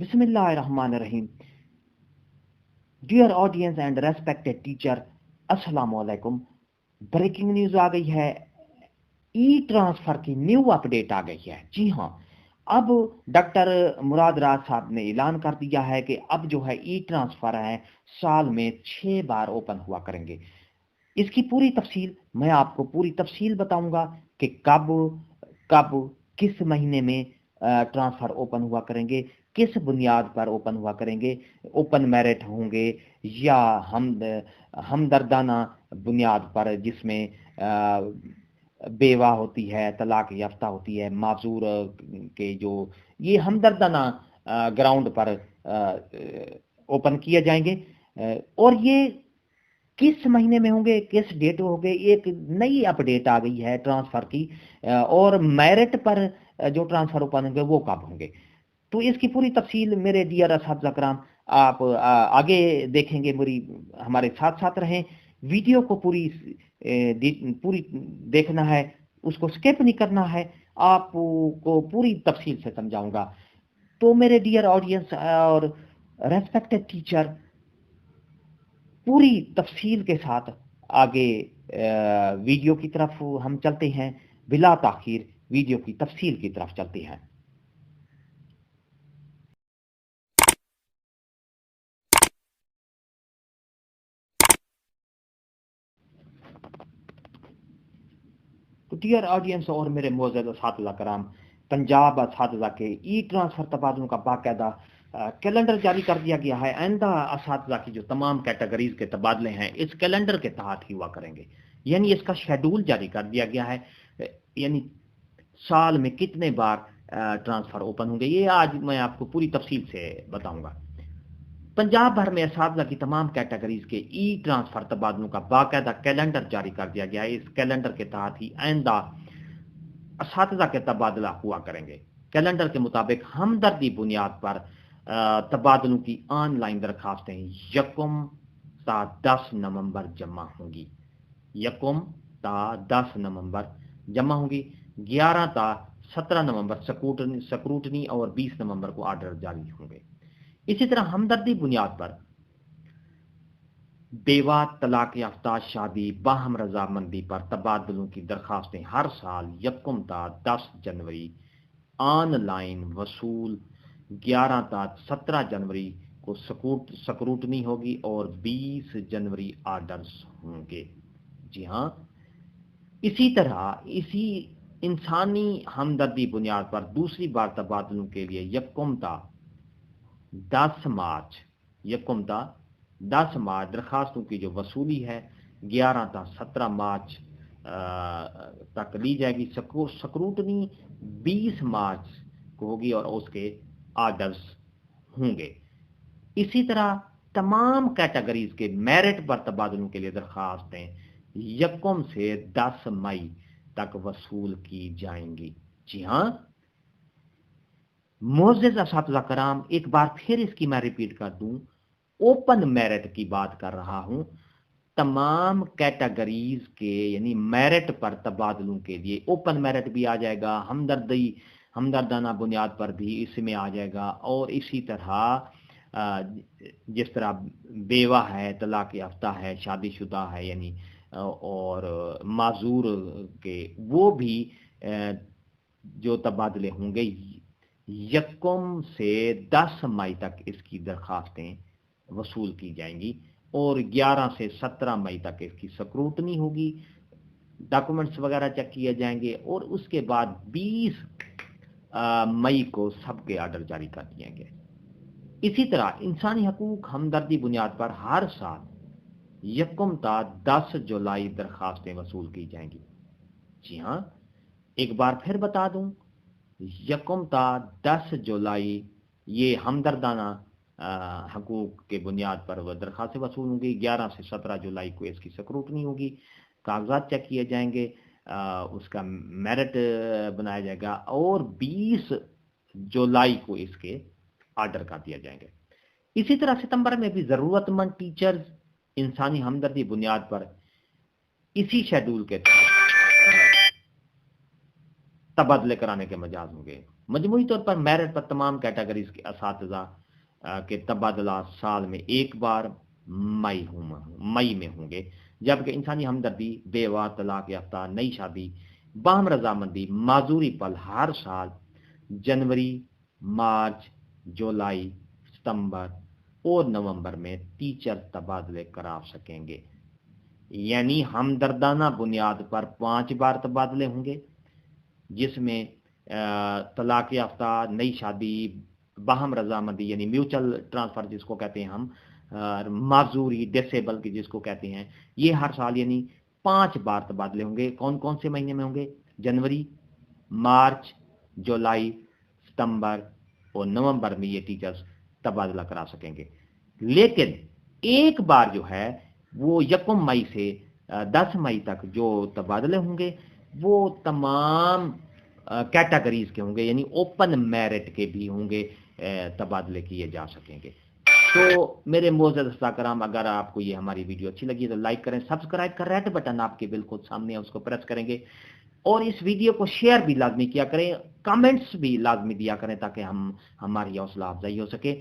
बिस्मिल्लाहिर्रहमानिर्रहीम। Dear audience and respected teacher, अस्सलाम वालेकुम। ब्रेकिंग न्यूज आ गई है, ई ट्रांसफर की न्यू अपडेट आ गई है। जी हाँ, अब डॉक्टर मुराद राज साहब ने ऐलान कर दिया है कि अब जो है ई ट्रांसफर है साल में 6 बार ओपन हुआ करेंगे। इसकी पूरी तफसील मैं आपको पूरी तफसील बताऊंगा कि कब कब किस महीने में ट्रांसफर ओपन हुआ करेंगे, किस बुनियाद पर ओपन हुआ करेंगे, ओपन मेरिट होंगे या हमदर्दाना बुनियाद पर, जिसमें बेवा होती है, तलाक याफ्ता होती है, माजूर के जो ये हमदर्दाना ग्राउंड पर ओपन किए जाएंगे। और ये किस महीने में होंगे, किस डेट होंगे, एक नई अपडेट आ गई है ट्रांसफर की। और मेरिट पर जो ट्रांसफर ओपन होंगे वो कब होंगे, तो इसकी पूरी तफसील मेरे डियर असहाब कराम आप आगे देखेंगे। मेरी हमारे साथ साथ रहें, वीडियो को पूरी देखना है, उसको स्किप नहीं करना है, आपको पूरी तफसील से समझाऊंगा। तो मेरे डियर ऑडियंस और रेस्पेक्टेड टीचर, पूरी तफसील के साथ आगे वीडियो की तरफ हम चलते हैं। बिला ताखीर वीडियो की तफसील की तरफ चलते हैं। तो डियर ऑडियंस और मेरे मोअज़्ज़ज़ असातिज़ा कराम, पंजाब असातिज़ा के ई ट्रांसफ़र तबादलों का बाकायदा कैलेंडर जारी कर दिया गया है। आइंदा असातिज़ा की जो तमाम कैटेगरीज के तबादले हैं इस कैलेंडर के तहत ही हुआ करेंगे, यानी इसका शेड्यूल जारी कर दिया गया है। यानी साल में कितने बार ट्रांसफ़र ओपन होंगे, ये आज मैं आपको पूरी तफसील से बताऊंगा। पंजाब भर में असातिज़ा की तमाम कैटेगरीज के ई ट्रांसफर तबादलों का बाकायदा कैलेंडर जारी कर दिया गया है। इस कैलेंडर के तहत ही आइंदा असातिज़ा के तबादला हुआ करेंगे। कैलेंडर के मुताबिक हमदर्दी बुनियाद पर तबादलों की ऑनलाइन दरखास्तें यकम ता 10 नवंबर जमा होंगी। यकम ता 10 नवंबर जमा होंगी। 11 ता 17 नवंबर स्क्रूटनी और 20 नवंबर को आर्डर जारी होंगे। इसी तरह हमदर्दी बुनियाद पर बेवा, तलाक याफ्ता, शादी, बाहम रजामंदी पर तबादलों की दरखास्तें हर साल यकम ता 10 जनवरी ऑनलाइन वसूल, 11 ता 17 जनवरी को स्क्रूटनी होगी और 20 जनवरी आर्डर्स होंगे। जी हाँ, इसी तरह इसी इंसानी हमदर्दी बुनियाद पर दूसरी बार तबादलों के लिए यकम ता 10 मार्च यकम ता 10 मार्च दरखास्तों की जो वसूली है 11 ता 17 मार्च तक ली जाएगी। स्क्रूटनी 20 मार्च को होगी और उसके आर्डर्स होंगे। इसी तरह तमाम कैटेगरीज के मेरिट पर तबादलों के लिए दरखास्तें यकम से 10 मई तक वसूल की जाएंगी। जी हाँ मोअज़्ज़ज़ असातिज़ा कराम, एक बार फिर इसकी मैं रिपीट कर दूं, ओपन मेरिट की बात कर रहा हूं। तमाम कैटेगरीज के यानी मेरिट पर तबादलों के लिए ओपन मेरिट भी आ जाएगा, हमदर्दाना बुनियाद पर भी इसमें आ जाएगा। और इसी तरह जिस तरह बेवा है, तलाक याफ्ता है, शादीशुदा है यानी और माजूर के, वो भी जो तबादले होंगे यकम से 10 मई तक इसकी दरखास्तें वसूल की जाएंगी और 11 से 17 मई तक इसकी स्क्रूटनी होगी, डॉक्यूमेंट्स वगैरह चेक किए जाएंगे और उसके बाद 20 मई को सबके आर्डर जारी कर दिए जाएंगे। इसी तरह इंसानी हकूक हमदर्दी बुनियाद पर हर साल यकम ता 10 जुलाई दरखास्तें वसूल की जाएंगी। जी हाँ, एक बार फिर बता दूं, यकम ता 10 जुलाई ये हमदर्दाना हकूक के बुनियाद पर वह दरखास्तें वसूल होंगी। 11 से 17 जुलाई को इसकी स्क्रूटनी होगी, कागजात चेक किए जाएंगे, उसका मेरिट बनाया जाएगा और 20 जुलाई को इसके आर्डर कर दिया जाएंगे। इसी तरह सितंबर में भी ज़रूरतमंद टीचर्स इंसानी हमदर्दी बुनियाद पर इसी शेड्यूल के तहत तबादले कराने के मजाज होंगे। मजमूई तौर पर मेरिट पर तमाम कैटेगरीज के असातिज़ा के तबादला साल में एक बार मई में होंगे, जबकि इंसानी हमदर्दी, बेवा, तलाक याफ्ता, नई शादी, बाहम रजामंदी, माजूरी पर हर साल जनवरी, मार्च, जुलाई, सितंबर और नवंबर में टीचर तबादले करा सकेंगे। यानी हमदर्दाना बुनियाद पर 5 बार तबादले होंगे, जिसमें तलाक याफ्ता, नई शादी, बाहम रजामंदी यानी म्यूचुअल ट्रांसफर जिसको कहते हैं हम, माजूरी, डिसेबल की जिसको कहते हैं, ये हर साल यानी 5 बार तबादले होंगे। कौन कौन से महीने में होंगे? जनवरी, मार्च, जुलाई, सितंबर और नवंबर में ये टीचर्स तबादला करा सकेंगे। लेकिन एक बार जो है वो 1 मई से 10 मई तक जो तबादले होंगे वो तमाम कैटेगरीज के होंगे, यानी ओपन मेरिट के भी होंगे, तबादले किए जा सकेंगे। तो मेरे मोअज़्ज़ज़ कराम, अगर आपको ये हमारी वीडियो अच्छी लगी तो लाइक करें, सब्सक्राइब का रेड बटन आपके बिल्कुल सामने है, उसको प्रेस करेंगे और इस वीडियो को शेयर भी लाजमी किया करें, कमेंट्स भी लाजमी दिया करें ताकि हमारी हौसला अफजाई हो सके।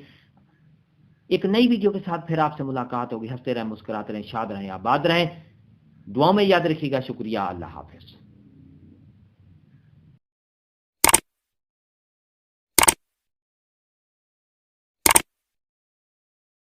एक नई वीडियो के साथ फिर आपसे मुलाकात होगी। हंसते रहें, मुस्कुराते रहें, शाद रहें, आबाद रहें। दुआ में याद रखिएगा। शुक्रिया। अल्लाह हाफिज।